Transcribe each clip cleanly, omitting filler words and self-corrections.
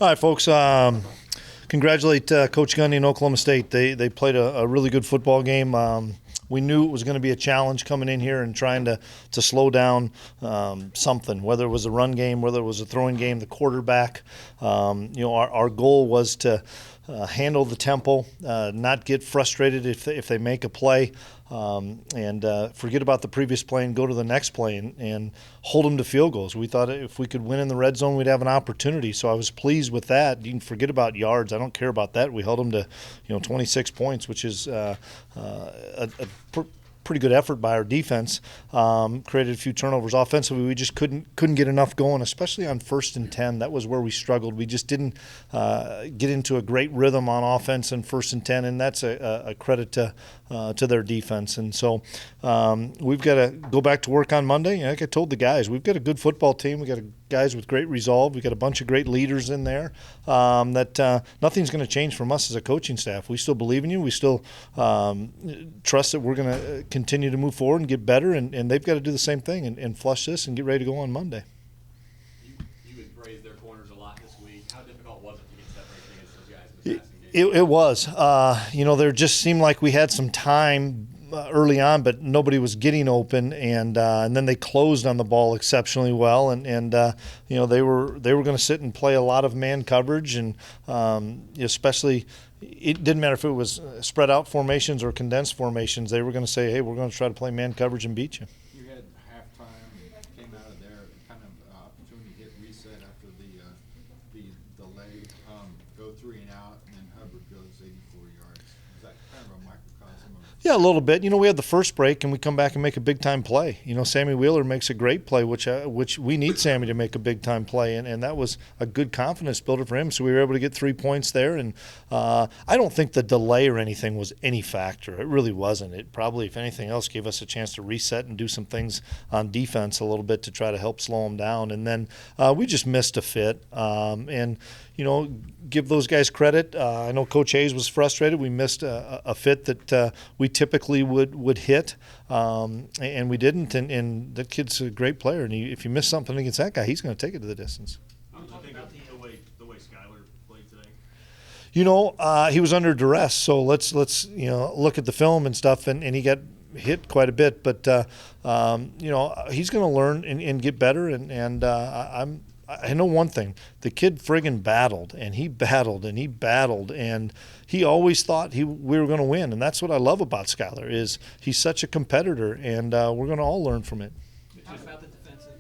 All right, folks. Congratulate Coach Gundy and Oklahoma State. They played a really good football game. We knew it was going to be a challenge coming in here and trying to slow down something, whether it was a run game, whether it was a throwing game, the quarterback. Our goal was to handle the tempo, not get frustrated if they make a play, and forget about the previous play and go to the next play and hold them to field goals. We thought if we could win in the red zone, we'd have an opportunity. So I was pleased with that. You can forget about yards. I don't care about that. We held them to 26 points, which is a pretty good effort by our defense. Created a few turnovers offensively. We just couldn't get enough going, especially on 1st and 10. That was where we struggled. We just didn't get into a great rhythm on offense in 1st and 10, and that's a credit to their defense. And so we've got to go back to work on Monday. Like I told the guys, we've got a good football team. We've got guys with great resolve. We've got a bunch of great leaders in there that nothing's going to change from us as a coaching staff. We still believe in you. We still trust that we're going to continue to move forward and get better, and they've got to do the same thing and flush this and get ready to go on Monday. You had praised their corners a lot this week. How difficult was it to get separated against those guys in the passing game? It was. There just seemed like we had some time early on, but nobody was getting open, and then they closed on the ball exceptionally well, and they were going to sit and play a lot of man coverage, and especially it didn't matter if it was spread out formations or condensed formations. They were going to say, hey, we're going to try to play man coverage and beat you. You had halftime, came out of there, kind of opportunity to hit reset after the delay, go 3 and out, and then Hubbard goes 84 yards. Is that kind of a microcosm of? Yeah, a little bit. We had the first break, and we come back and make a big-time play. Sammy Wheeler makes a great play, which we need Sammy to make a big-time play, and that was a good confidence builder for him. So we were able to get 3 points there, and I don't think the delay or anything was any factor. It really wasn't. It probably, if anything else, gave us a chance to reset and do some things on defense a little bit to try to help slow them down. And then we just missed a fit, and give those guys credit. I know Coach Hayes was frustrated. We missed a fit that we typically would hit, and we didn't. And that kid's a great player. And if you miss something against that guy, he's going to take it to the distance. I'm talking about the way Skyler played today. He was under duress. So let's look at the film and stuff, and he got hit quite a bit. But he's going to learn and get better. And I know one thing: the kid friggin' battled, and he battled, and he battled, and he always thought we were going to win. And that's what I love about Skyler is he's such a competitor, and we're going to all learn from it. Talk about the defensive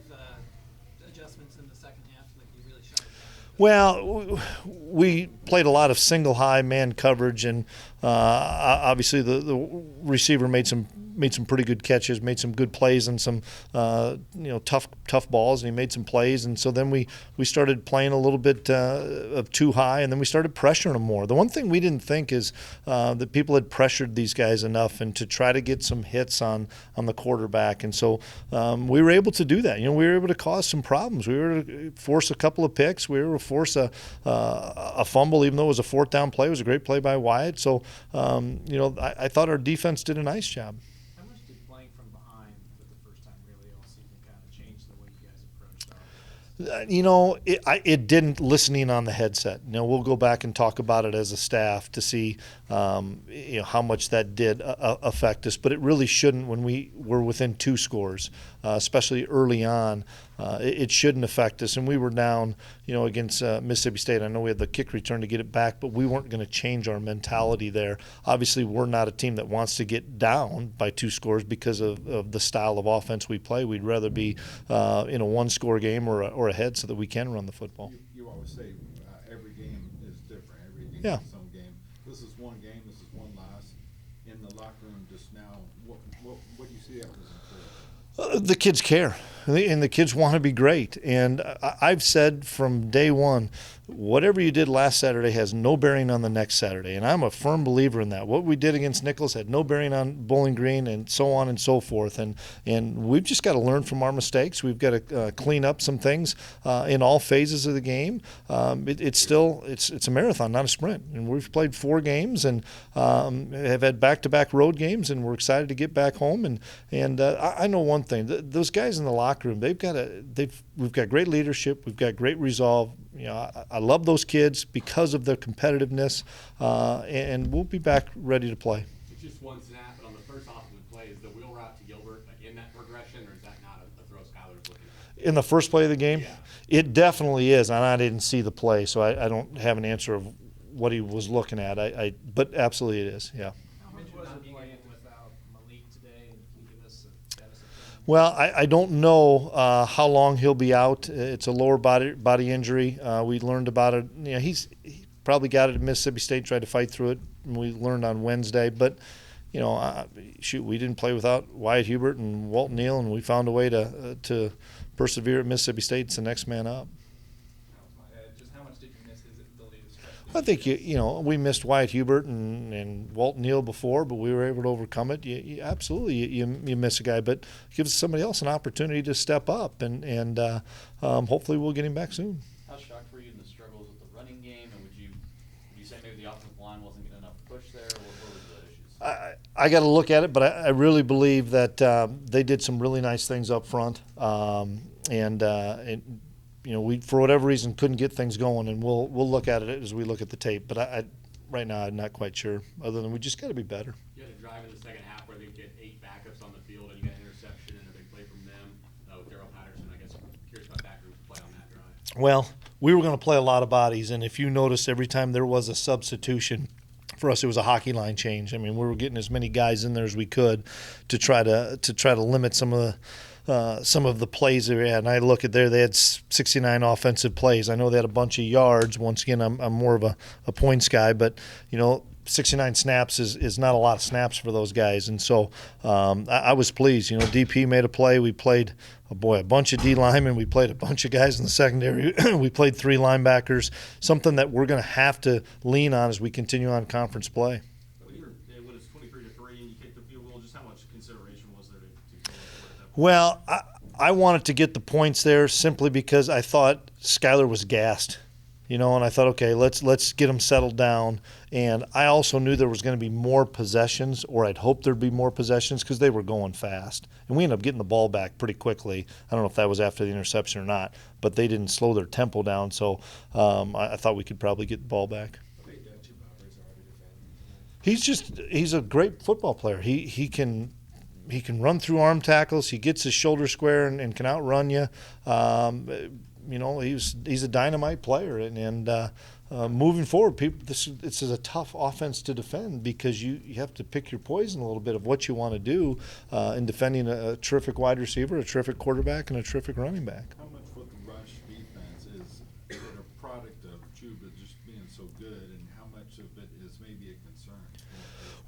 adjustments in the second half, like you really shut it down. Well, we played a lot of single high man coverage, and obviously the receiver made some pretty good catches, made some good plays, and some tough balls, and he made some plays. And so then we started playing a little bit of too high, and then we started pressuring them more. The one thing we didn't think is that people had pressured these guys enough and to try to get some hits on the quarterback. And so we were able to do that. We were able to cause some problems. We were able to force a couple of picks. We were able to force a fumble, even though it was a 4th down play. It was a great play by Wyatt. So, I thought our defense did a nice job. How much did playing from behind for the first time really all season kind of change the way you guys approached offense? It didn't listening on the headset. We'll go back and talk about it as a staff to see how much that did affect us, but it really shouldn't when we were within 2 scores, especially early on. It shouldn't affect us, and we were down, against Mississippi State. I know we had the kick return to get it back, but we weren't going to change our mentality there. Obviously, we're not a team that wants to get down by 2 scores because of the style of offense we play. We'd rather be in a 1-score game or ahead so that we can run the football. You always say every game is different. Every game Yeah. is its own game. This is one game. This is one loss. In the locker room just now, what do you see that was important? The kids care, and the kids want to be great. And I've said from day one, whatever you did last Saturday has no bearing on the next Saturday. And I'm a firm believer in that. What we did against Nichols had no bearing on Bowling Green, and so on and so forth. And we've just got to learn from our mistakes. We've got to clean up some things in all phases of the game. It's a marathon, not a sprint. And we've played 4 games and have had back-to-back road games, and we're excited to get back home. And I know one thing: those guys in the locker room, we've got great leadership. We've got great resolve. I love those kids because of their competitiveness, and we'll be back ready to play. It's just one snap, but on the first offensive play, is the wheel route to Gilbert in that progression, or is that not a throw Skyler's looking at? In the first play of the game, Yeah. It definitely is, and I didn't see the play, so I don't have an answer of what he was looking at. But absolutely it is, yeah. How much was it playing without Malik today, and can you give us a status of him? Well, I don't know how long he'll be out. It's a lower body injury. We learned about it. He probably got it at Mississippi State, tried to fight through it, and we learned on Wednesday. But, we didn't play without Wyatt Hubert and Walton Neal, and we found a way to persevere at Mississippi State. It's the next man up. Just how much did you miss his ability to stretch? I think we missed Wyatt Hubert and Walton Neal before, but we were able to overcome it. Absolutely, you miss a guy, but it gives somebody else an opportunity to step up, and hopefully we'll get him back soon. How shocked were you in the struggles with the running game, and would you say maybe the offensive line wasn't getting enough push there, or what were the issues? I got to look at it, but I really believe that they did some really nice things up front, we for whatever reason couldn't get things going, and we'll look at it as we look at the tape. But right now I'm not quite sure. Other than we just got to be better. You had a drive in the second half where they get 8 backups on the field, and you got an interception and a big play from them with Darrell Patterson. I guess I'm curious about that group's play on that drive. Well, we were going to play a lot of bodies, and if you notice, every time there was a substitution, for us it was a hockey line change. I mean, we were getting as many guys in there as we could to try to limit some of the plays that we had. And I look at there, they had 69 offensive plays. I know they had a bunch of yards. Once again, I'm more of a points guy, but 69 snaps is not a lot of snaps for those guys. And so I was pleased. DP made a play. We played a bunch of D linemen. We played a bunch of guys in the secondary. We played 3 linebackers, something that we're going to have to lean on as we continue on conference play. When it's 23-3 and you kick the field goal, just how much consideration was there to go for it? Well, I wanted to get the points there simply because I thought Skyler was gassed. And I thought, okay, let's get them settled down. And I also knew there was going to be more possessions, or I'd hoped there'd be more possessions because they were going fast. And we ended up getting the ball back pretty quickly. I don't know if that was after the interception or not, but they didn't slow their tempo down. So I thought we could probably get the ball back. He's a great football player. He can run through arm tackles. He gets his shoulder square and can outrun you. He's a dynamite player, and moving forward, this is a tough offense to defend because you have to pick your poison a little bit of what you want to do in defending a terrific wide receiver, a terrific quarterback, and a terrific running back. How much with the rush defense is it a product of Chuba just being so good, and how much of it is maybe a concern?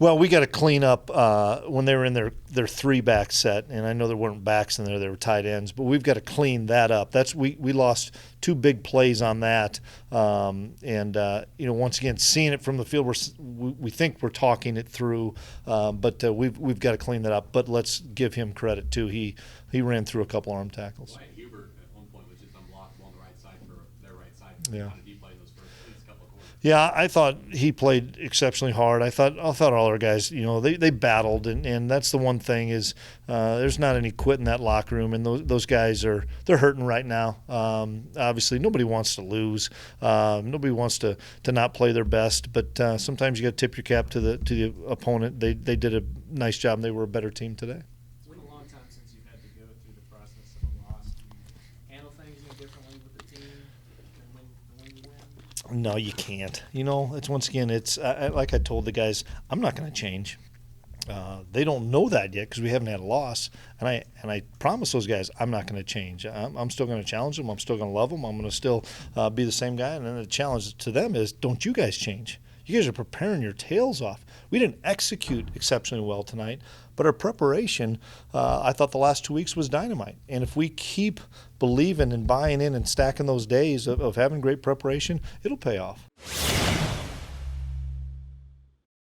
Well, we got to clean up when they were in their 3-back set, and I know there weren't backs in there; they were tight ends. But we've got to clean that up. We lost 2 big plays on that, once again, seeing it from the field, we think we're talking it through, but we've got to clean that up. But let's give him credit too. He ran through a couple arm tackles. Wyatt Hubert at one point was just unblockable on the right side for their right side. Yeah. On a deep play in those first couple of quarters. Yeah, I thought he played exceptionally hard. I thought all our guys, they battled, and that's the one thing is there's not any quit in that locker room, and those guys they're hurting right now. Obviously, nobody wants to lose. Nobody wants to not play their best, but sometimes you got to tip your cap to the opponent. They did a nice job, and they were a better team today. It's been a long time since you've had to go through the process of a loss. Do you handle things any differently with the team than when you win? No, you can't. It's once again, it's like I told the guys, I'm not going to change. They don't know that yet because we haven't had a loss, and I promise those guys I'm not going to change. I'm still going to challenge them. I'm still going to love them. I'm going to still be the same guy. And then the challenge to them is, don't you guys change. You guys are preparing your tails off. We didn't execute exceptionally well tonight, but our preparation, I thought the last 2 weeks was dynamite. And if we keep believing and buying in and stacking those days of having great preparation, it'll pay off.